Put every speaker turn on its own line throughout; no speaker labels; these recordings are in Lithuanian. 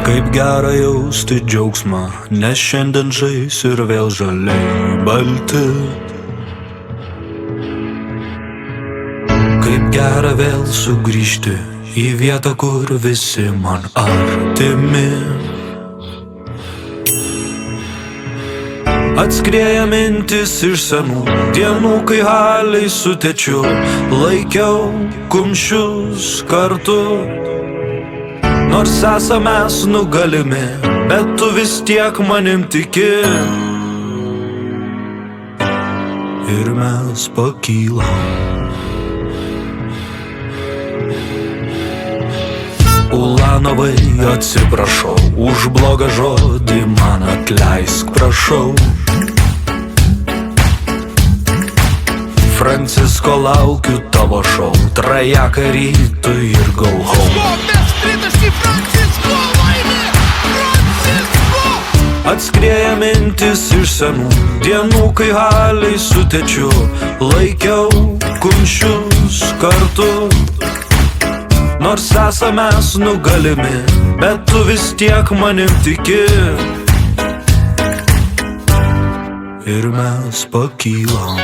Kaip gera jausti džiaugsmą, nes šiandien žais ir vėl žaliai balti. Kaip gera vėl sugrįžti į vietą, kur visi man artimi. Atskrieja mintis iš senų dienų, kai haliai su tėčiu laikiau kumščius kartu. Nors esame mes nugalimi, bet tu vis tiek manim tiki. Ir mes pakylam. Ulanovai, atsiprašau už blogą žodį, man atleisk, prašau. Francisko, laukiu tavo šou, trajeką rytui ir go home. Atskrieja mintis iš senų dienų, kai haliai su tėčiu laikiau kumščius kartu. Nors esame mes nugalimi, bet tu vis tiek manim tiki. Ir mes pakylam.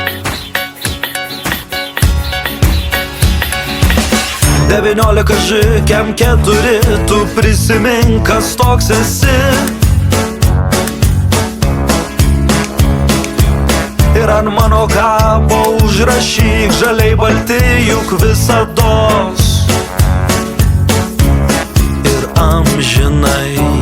19 žikiam 4, tu prisimink, kas toks esi. Ir ant mano kapo užrašyk žaliai balti, juk visados ir amžinai.